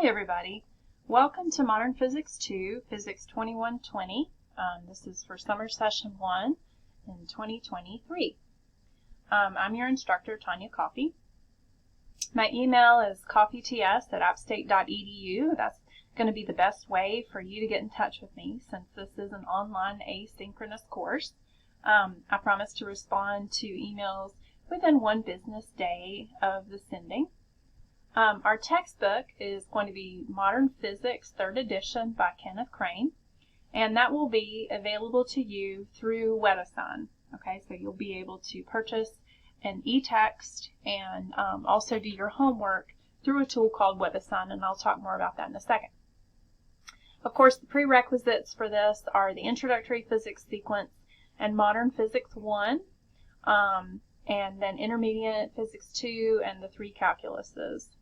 Hi everybody, welcome to Modern Physics 2, Physics 2120. This is for summer session 1 in 2023. I'm your instructor, Tanya Coffey. My email is coffeets@appstate.edu. That's going to be the best way for you to get in touch with me since this is an online asynchronous course. I promise to respond to emails within 1 business day of the sending. Our textbook is going to be Modern Physics 3rd edition by Kenneth Crane, and that will be available to you through WebAssign. Okay, so you'll be able to purchase an e-text and also do your homework through a tool called WebAssign, and I'll talk more about that in a second. Of course, the prerequisites for this are the Introductory Physics Sequence and Modern Physics 1, and then Intermediate Physics 2 and the 3 calculuses.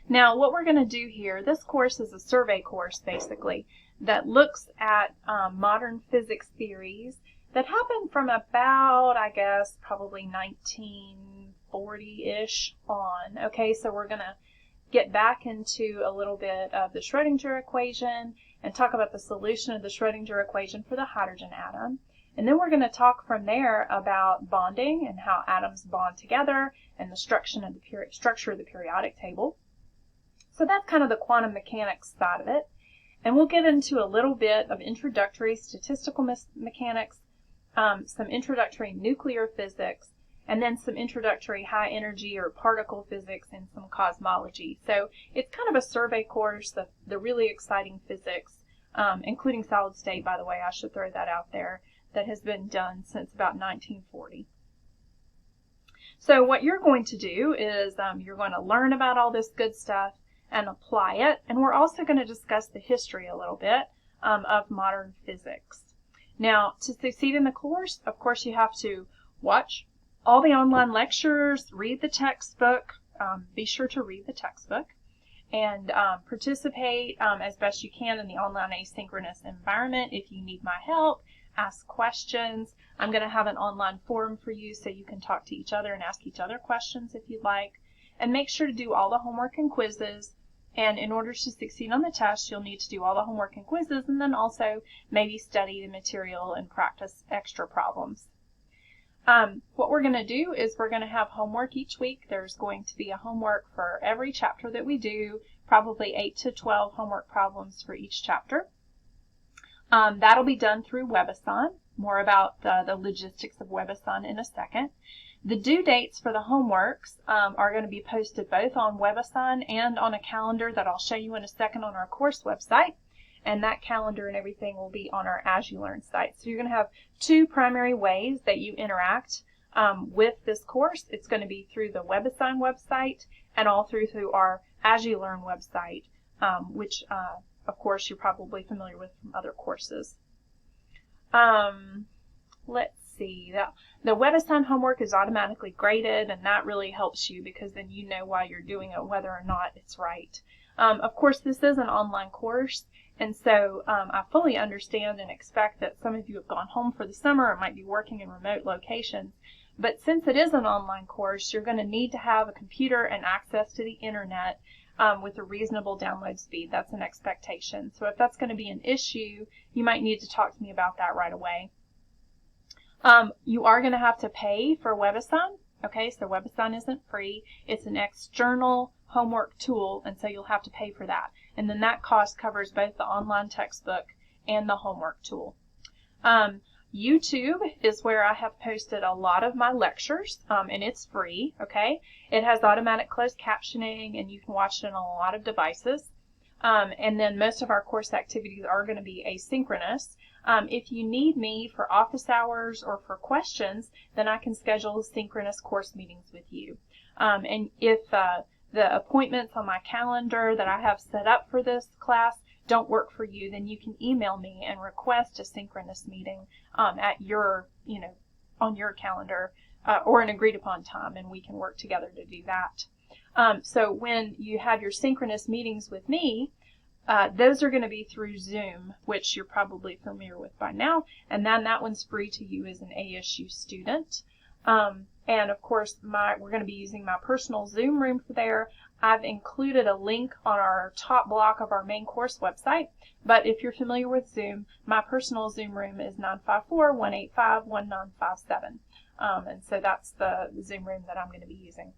Now, what we're going to do here, this course is a survey course, basically, that looks at modern physics theories that happened from about, I guess, probably 1940-ish on. Okay, so we're going to get back into a little bit of the Schrödinger equation and talk about the solution of the Schrödinger equation for the hydrogen atom. And then we're going to talk from there about bonding and how atoms bond together and the structure of the periodic table. So that's kind of the quantum mechanics side of it. And we'll get into a little bit of introductory statistical mechanics, some introductory nuclear physics, and then some introductory high energy or particle physics and some cosmology. So it's kind of a survey course, the really exciting physics, including solid state, by the way, I should throw that out there, that has been done since about 1940. So what you're going to do is you're going to learn about all this good stuff and apply it. And we're also going to discuss the history a little bit of modern physics. Now, to succeed in the course, of course, you have to watch all the online lectures, read the textbook, be sure to read the textbook, and participate as best you can in the online asynchronous environment. If you need my help, ask questions. I'm going to have an online forum for you so you can talk to each other and ask each other questions if you'd like. And make sure to do all the homework and quizzes. And in order to succeed on the test, you'll need to do all the homework and quizzes and then also maybe study the material and practice extra problems. What we're going to do is we're going to have homework each week. There's going to be a homework for every chapter that we do, probably 8 to 12 homework problems for each chapter. That'll be done through WebAssign. More about the logistics of WebAssign in a second. The due dates for the homeworks are going to be posted both on WebAssign and on a calendar that I'll show you in a second on our course website. And that calendar and everything will be on our As You Learn site. So you're going to have 2 primary ways that you interact with this course. It's going to be through the WebAssign website and all through our As You Learn website, which of course you're probably familiar with from other courses. Let's see. The WebAssign homework is automatically graded, and that really helps you because then you know while you're doing it whether or not it's right. Of course, this is an online course, and so I fully understand and expect that some of you have gone home for the summer or might be working in remote locations. But since it is an online course, you're going to need to have a computer and access to the internet with a reasonable download speed. That's an expectation. So if that's going to be an issue, you might need to talk to me about that right away. You are going to have to pay for WebAssign. Okay, so WebAssign isn't free. It's an external homework tool, and so you'll have to pay for that. And then that cost covers both the online textbook and the homework tool. YouTube is where I have posted a lot of my lectures, and it's free, okay? It has automatic closed captioning, and you can watch it on a lot of devices. And then most of our course activities are going to be asynchronous. If you need me for office hours or for questions, then I can schedule synchronous course meetings with you. And if the appointments on my calendar that I have set up for this class don't work for you, then you can email me and request a synchronous meeting at your, on your calendar or an agreed upon time, and we can work together to do that. So when you have your synchronous meetings with me, those are going to be through Zoom, which you're probably familiar with by now, and then that one's free to you as an ASU student. And of course, we're going to be using my personal Zoom room for there. I've included a link on our top block of our main course website, but if you're familiar with Zoom, my personal Zoom room is 954-185-1957, and so that's the Zoom room that I'm going to be using.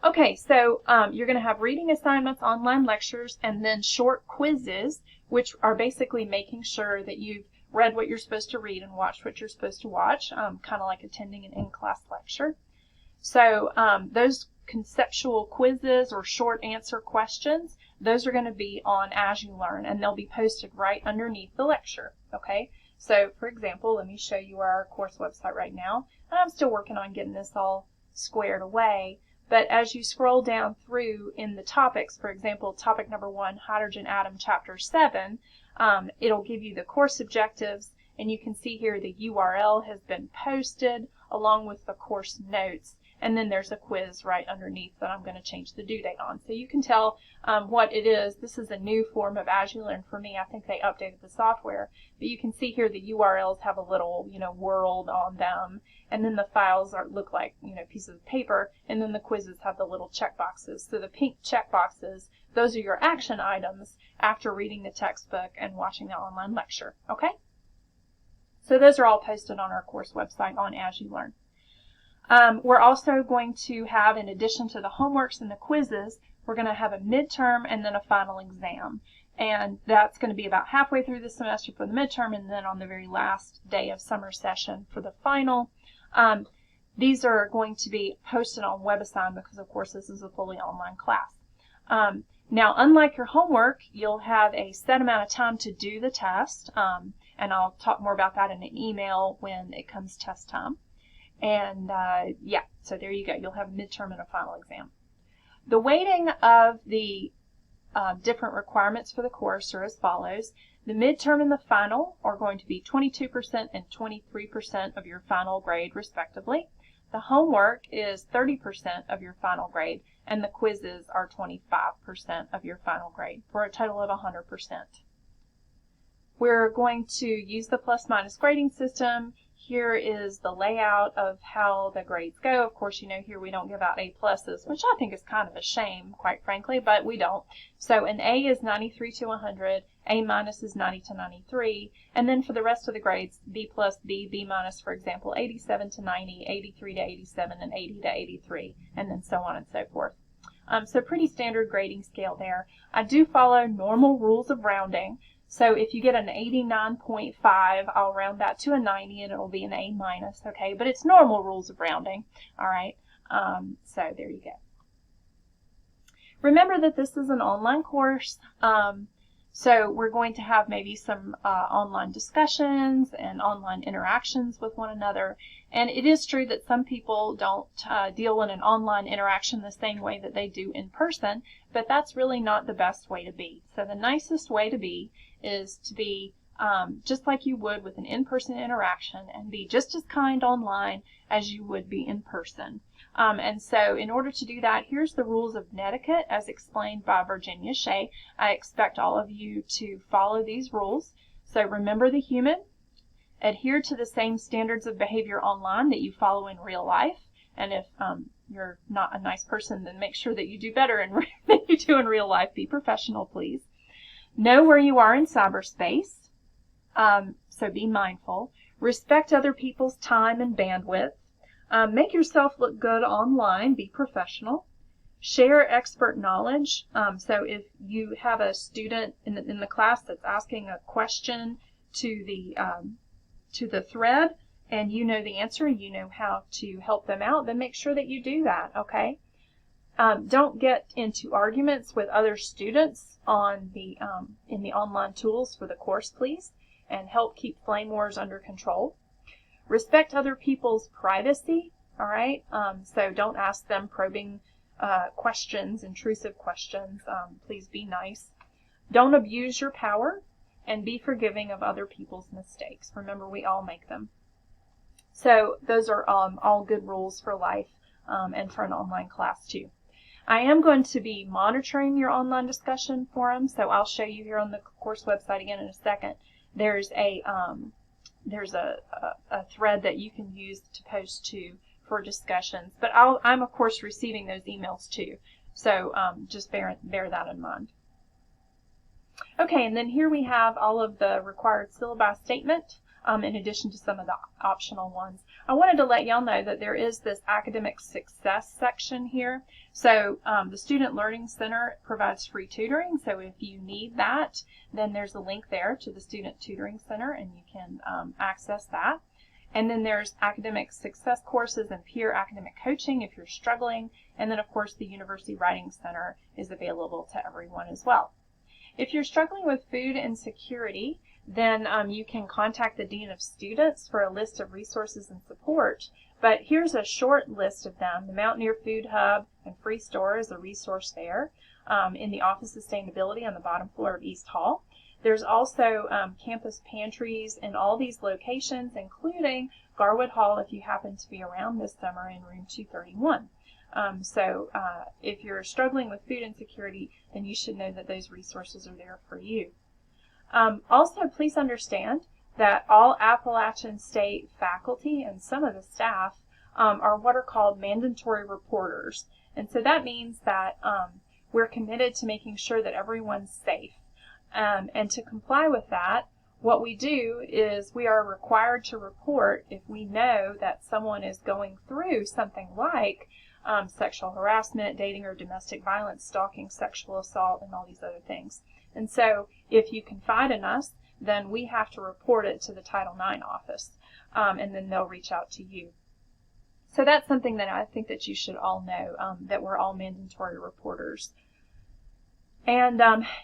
Okay, so you're going to have reading assignments, online lectures, and then short quizzes, which are basically making sure that you've read what you're supposed to read and watched what you're supposed to watch, kind of like attending an in-class lecture. So those conceptual quizzes or short answer questions, those are going to be on As You Learn, and they'll be posted right underneath the lecture, okay? So, for example, let me show you our course website right now. And I'm still working on getting this all squared away. But as you scroll down through in the topics, for example, topic number 1, Hydrogen Atom, Chapter 7, it'll give you the course objectives, and you can see here the URL has been posted along with the course notes, and then there's a quiz right underneath that I'm going to change the due date on. So you can tell what it is. This is a new form of As You Learn for me. I think they updated the software, but you can see here the URLs have a little, world on them, and then the files look like, pieces of paper, and then the quizzes have the little check boxes. So the pink check boxes, those are your action items after reading the textbook and watching the online lecture, okay? So those are all posted on our course website on As You Learn. We're also going to have, in addition to the homeworks and the quizzes, we're going to have a midterm and then a final exam. And that's going to be about halfway through the semester for the midterm, and then on the very last day of summer session for the final. These are going to be posted on WebAssign because, of course, this is a fully online class. Now, unlike your homework, you'll have a set amount of time to do the test, and I'll talk more about that in an email when it comes test time. And yeah, so there you go. You'll have a midterm and a final exam. The weighting of the different requirements for the course are as follows. The midterm and the final are going to be 22% and 23% of your final grade, respectively. The homework is 30% of your final grade, and the quizzes are 25% of your final grade, for a total of 100%. We're going to use the plus-minus grading system. Here is the layout of how the grades go. Of course, here we don't give out A pluses, which I think is kind of a shame, quite frankly, but we don't. So an A is 93 to 100, A minus is 90 to 93, and then for the rest of the grades, B plus, B, B minus, for example, 87 to 90, 83 to 87, and 80 to 83, and then so on and so forth. So pretty standard grading scale there. I do follow normal rules of rounding. So if you get an 89.5, I'll round that to a 90 and it'll be an A minus, okay? But it's normal rules of rounding, all right? So there you go. Remember that this is an online course, so we're going to have maybe some online discussions and online interactions with one another. And it is true that some people don't deal in an online interaction the same way that they do in person, but that's really not the best way to be. So the nicest way to be is to be just like you would with an in-person interaction and be just as kind online as you would be in person. And so in order to do that, here's the rules of netiquette as explained by Virginia Shea. I expect all of you to follow these rules. So remember the human, adhere to the same standards of behavior online that you follow in real life. And if you're not a nice person, then make sure that you do better than you do in real life. Be professional, please. Know where you are in cyberspace, so be mindful. Respect other people's time and bandwidth. Make yourself look good online. Be professional. Share expert knowledge. So if you have a student in the class that's asking a question to the thread, and you know the answer, you know how to help them out, then make sure that you do that, okay? Don't get into arguments with other students on in the online tools for the course, please, and help keep flame wars under control. Respect other people's privacy, all right? So don't ask them probing questions, intrusive questions. Please be nice. Don't abuse your power, and be forgiving of other people's mistakes. Remember, we all make them. So those are all good rules for life and for an online class too. I am going to be monitoring your online discussion forum, so I'll show you here on the course website again in a second. There's a thread that you can use to post to for discussions. But I'm of course receiving those emails too. So just bear that in mind. Okay, and then here we have all of the required syllabi statement, in addition to some of the optional ones. I wanted to let y'all know that there is this academic success section here. So the Student Learning Center provides free tutoring. So if you need that, then there's a link there to the Student Tutoring Center, and you can access that. And then there's academic success courses and peer academic coaching if you're struggling. And then, of course, the University Writing Center is available to everyone as well. If you're struggling with food insecurity, then you can contact the Dean of Students for a list of resources and support. But here's a short list of them. The Mountaineer Food Hub and Free Store is a resource there in the Office of Sustainability on the bottom floor of East Hall. There's also campus pantries in all these locations, including Garwood Hall if you happen to be around this summer in room 231. So if you're struggling with food insecurity, then you should know that those resources are there for you. Also, please understand that all Appalachian State faculty and some of the staff are what are called mandatory reporters. And so that means that we're committed to making sure that everyone's safe. And to comply with that, what we do is we are required to report if we know that someone is going through something like sexual harassment, dating or domestic violence, stalking, sexual assault, and all these other things. And so if you confide in us, then we have to report it to the Title IX office, and then they'll reach out to you. So that's something that I think that you should all know, that we're all mandatory reporters. And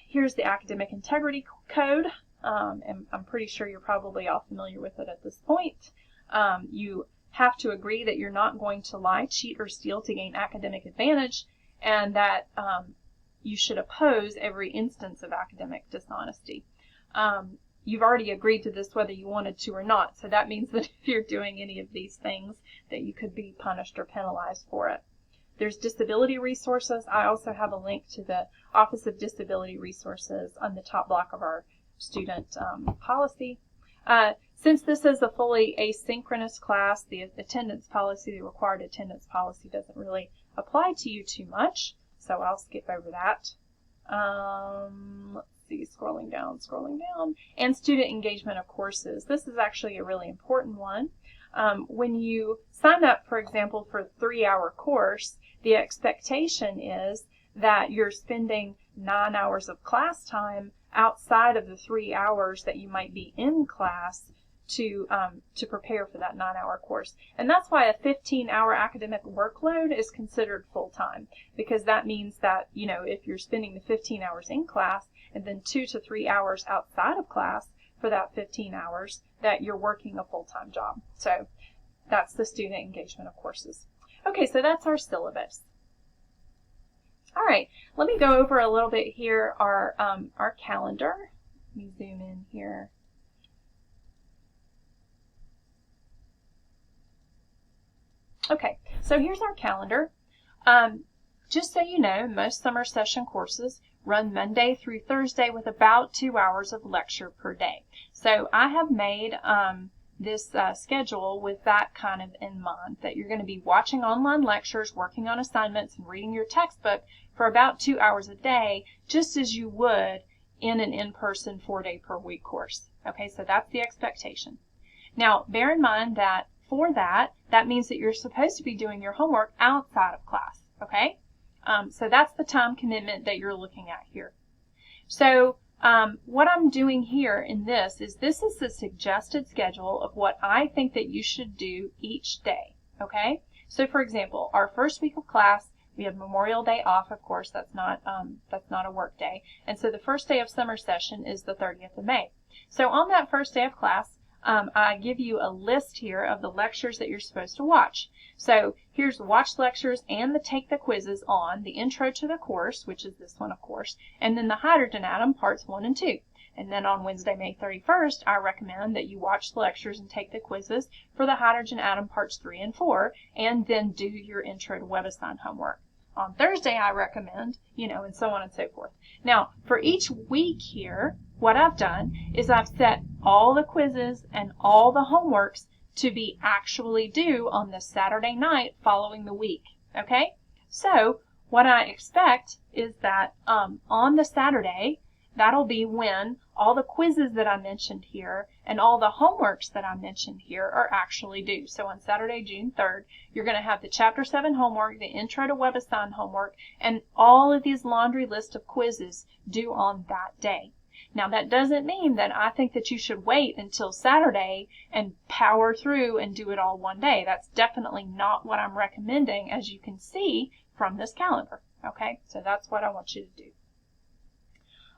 here's the Academic Integrity Code, and I'm pretty sure you're probably all familiar with it at this point. You have to agree that you're not going to lie, cheat, or steal to gain academic advantage, and that you should oppose every instance of academic dishonesty. You've already agreed to this whether you wanted to or not, so that means that if you're doing any of these things, that you could be punished or penalized for it. There's disability resources. I also have a link to the Office of Disability Resources on the top block of our student policy. Since this is a fully asynchronous class, the attendance policy, the required attendance policy, doesn't really apply to you too much, so I'll skip over that. Let's see, scrolling down. And student engagement of courses. This is actually a really important one. When you sign up, for example, for a 3-hour course, the expectation is that you're spending 9 hours of class time outside of the 3 hours that you might be in class to prepare for that 9-hour course. And that's why a 15-hour academic workload is considered full-time, because that means that, you know, if you're spending the 15 hours in class and then 2 to 3 hours outside of class for that 15 hours, that you're working a full-time job. So that's the student engagement of courses. Okay, so that's our syllabus. All right, let me go over a little bit here our calendar. Let me zoom in here. Okay, so here's our calendar. Just so you know, most summer session courses run Monday through Thursday with about 2 hours of lecture per day. So I have made this schedule with that kind of in mind, that you're going to be watching online lectures, working on assignments, and reading your textbook for about 2 hours a day, just as you would in an in-person 4-day-per-week course. Okay, so that's the expectation. Now, bear in mind that for that means that you're supposed to be doing your homework outside of class, okay? So that's the time commitment that you're looking at here. So what I'm doing here in this is the suggested schedule of what I think that you should do each day, okay? So for example, our first week of class, we have Memorial Day off, of course, that's not a work day. And so the first day of summer session is the 30th of May. So on that first day of class, I give you a list here of the lectures that you're supposed to watch. So here's watch lectures and the take the quizzes on the intro to the course, which is this one, of course, and then the hydrogen atom parts 1 and 2. And then on Wednesday, May 31st, I recommend that you watch the lectures and take the quizzes for the hydrogen atom parts 3 and 4, and then do your intro to WebAssign homework. On Thursday, I recommend, and so on and so forth. Now, for each week here, what I've done is I've set all the quizzes and all the homeworks to be actually due on the Saturday night following the week, okay? So what I expect is that on the Saturday, that'll be when all the quizzes that I mentioned here and all the homeworks that I mentioned here are actually due. So on Saturday, June 3rd, you're going to have the Chapter 7 homework, the Intro to WebAssign homework, and all of these laundry list of quizzes due on that day. Now, that doesn't mean that I think that you should wait until Saturday and power through and do it all one day. That's definitely not what I'm recommending, as you can see from this calendar. Okay, so that's what I want you to do.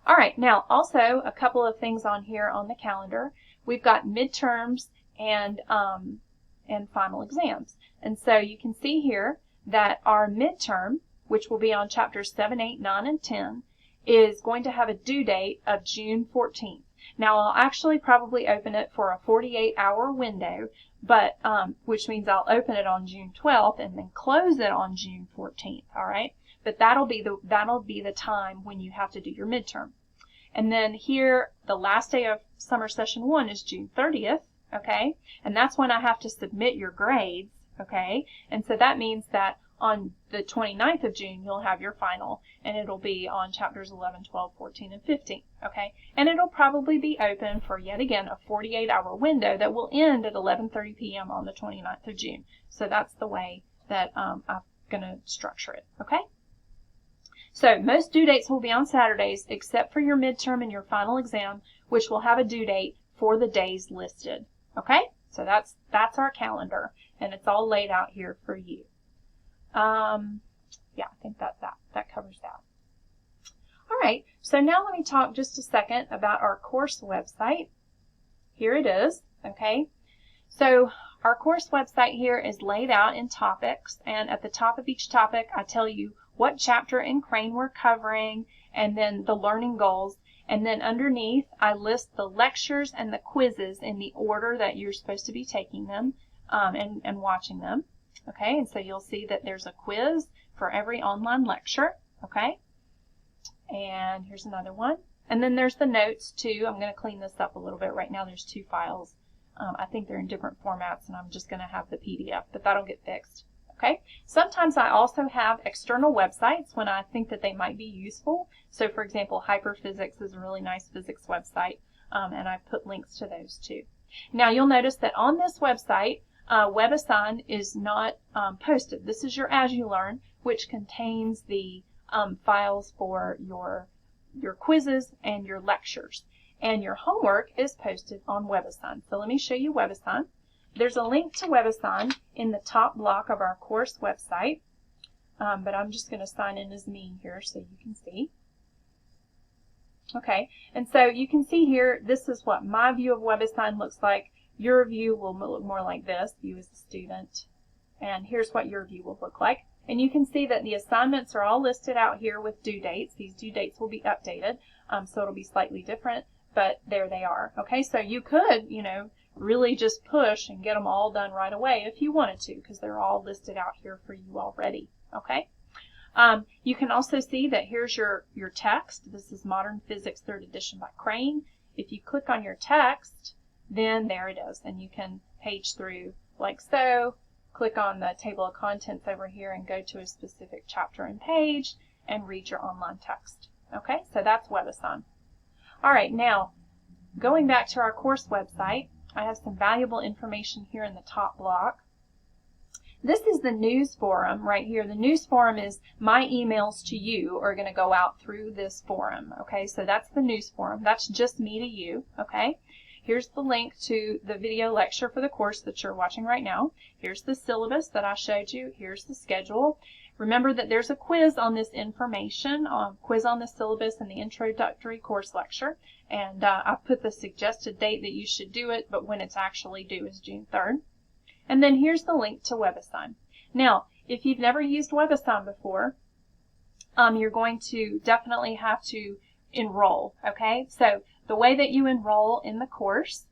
All right, now also a couple of things on here on the calendar. We've got midterms and final exams. And so you can see here that our midterm, which will be on chapters 7, 8, 9, and 10, is going to have a due date of June 14th. Now, I'll actually probably open it for a 48-hour window, but which means I'll open it on June 12th and then close it on June 14th, all right? But that'll be the time when you have to do your midterm. And then here, the last day of summer session 1 is June 30th, okay? And that's when I have to submit your grades, okay? And so that means that on the 29th of June, you'll have your final, and it'll be on chapters 11, 12, 14, and 15, okay? And it'll probably be open for, yet again, a 48-hour window that will end at 11:30 p.m. on the 29th of June. So that's the way that I'm going to structure it, okay? So most due dates will be on Saturdays, except for your midterm and your final exam, which will have a due date for the days listed, okay? So that's our calendar, and it's all laid out here for you. Yeah, I think that covers that. All right, so now let me talk just a second about our course website. Here it is, okay? So our course website here is laid out in topics, and at the top of each topic, I tell you what chapter in Crane we're covering, and then the learning goals, and then underneath, I list the lectures and the quizzes in the order that you're supposed to be taking them and watching them. Okay, and so you'll see that there's a quiz for every online lecture, okay? And here's another one. And then there's the notes too. I'm going to clean this up a little bit. Right now there's 2 files. I think they're in different formats, and I'm just going to have the PDF, but that'll get fixed, okay? Sometimes I also have external websites when I think that they might be useful. So for example, Hyperphysics is a really nice physics website, and I put links to those too. Now you'll notice that on this website, WebAssign is not posted. This is your As You Learn, which contains the files for your quizzes and your lectures. And your homework is posted on WebAssign. So let me show you WebAssign. There's a link to WebAssign in the top block of our course website, but I'm just going to sign in as me here so you can see. Okay, and so you can see here, this is what my view of WebAssign looks like. Your view will look more like this, you as a student, and here's what your view will look like. And you can see that the assignments are all listed out here with due dates. These due dates will be updated, so it'll be slightly different, but there they are. Okay, so you could, really just push and get them all done right away if you wanted to, because they're all listed out here for you already. Okay. You can also see that here's your text. This is Modern Physics 3rd Edition by Crane. If you click on your text, then there it is, and you can page through like so, click on the table of contents over here and go to a specific chapter and page and read your online text. Okay, so that's WebAssign. All right, now going back to our course website, I have some valuable information here in the top block. This is the news forum right here. The news forum is my emails to you are going to go out through this forum. Okay, so that's the news forum. That's just me to you. Okay. Here's the link to the video lecture for the course that you're watching right now. Here's the syllabus that I showed you. Here's the schedule. Remember that there's a quiz on this information, quiz on the syllabus and the introductory course lecture. And I put the suggested date that you should do it, but when it's actually due is June 3rd. And then here's the link to WebAssign. Now, if you've never used WebAssign before, you're going to definitely have to enroll, okay? So the way that you enroll in the course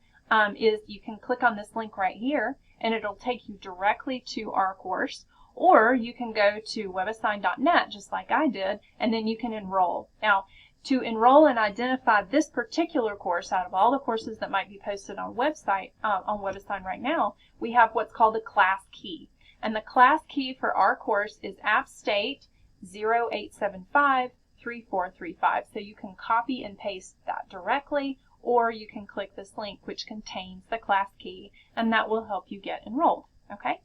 is you can click on this link right here, and it'll take you directly to our course, or you can go to webassign.net just like I did, and then you can enroll. Now, To enroll and identify this particular course out of all the courses that might be posted on website on WebAssign right now, we have what's called a class key. And the class key for our course is AppState 08753435. So you can copy and paste that directly, or you can click this link which contains the class key, and that will help you get enrolled. Okay?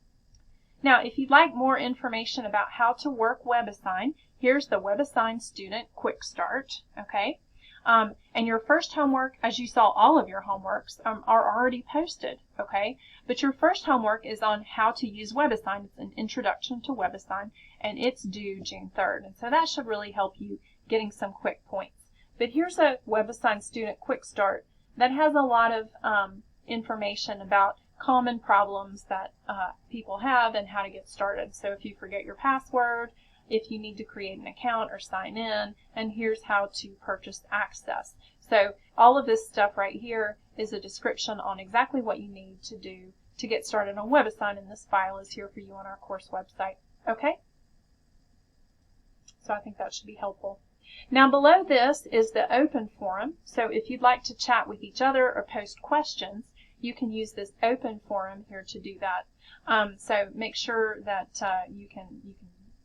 Now, if you'd like more information about how to work WebAssign, here's the WebAssign Student Quick Start, okay? And your first homework, as you saw, all of your homeworks are already posted, okay? But your first homework is on how to use WebAssign. It's an introduction to WebAssign, and it's due June 3rd. And so that should really help you getting some quick points. But here's a WebAssign Student Quick Start that has a lot of information about common problems that people have and how to get started. So if you forget your password, if you need to create an account or sign in, and here's how to purchase access. So all of this stuff right here is a description on exactly what you need to do to get started on WebAssign, and this file is here for you on our course website. Okay? So I think that should be helpful. Now below this is the open forum. So if you'd like to chat with each other or post questions, you can use this open forum here to do that. So make sure that you can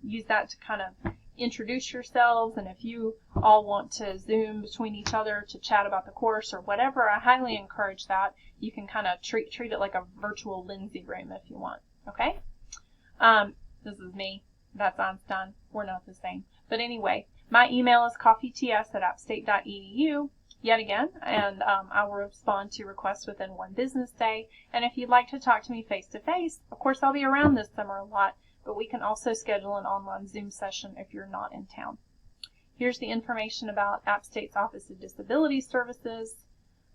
use that to kind of introduce yourselves, and if you all want to Zoom between each other to chat about the course or whatever, I highly encourage that. You can kind of treat it like a virtual Lindsay room if you want. Okay? This is me. That's Einstein. We're not the same. But anyway, my email is coffeets@appstate.edu. Yet again, and I will respond to requests within 1 business day. And if you'd like to talk to me face-to-face, of course I'll be around this summer a lot, but we can also schedule an online Zoom session if you're not in town. Here's the information about App State's Office of Disability Services,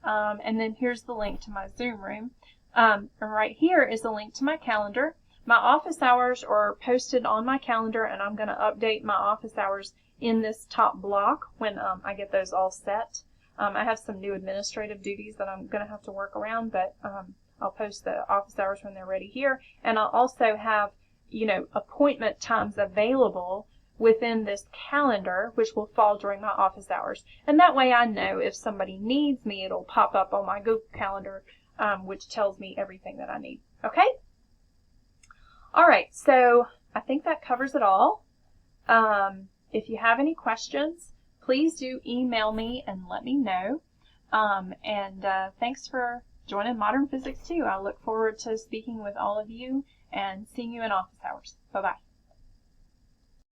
and then here's the link to my Zoom room. And right here is a link to my calendar. My office hours are posted on my calendar, and I'm going to update my office hours in this top block when I get those all set. I have some new administrative duties that I'm going to have to work around, but I'll post the office hours when they're ready here. And I'll also have, appointment times available within this calendar, which will fall during my office hours. And that way I know if somebody needs me, it'll pop up on my Google Calendar, which tells me everything that I need. Okay? All right, so I think that covers it all. If you have any questions, please do email me and let me know. Thanks for joining Modern Physics 2. I look forward to speaking with all of you and seeing you in office hours. Bye-bye.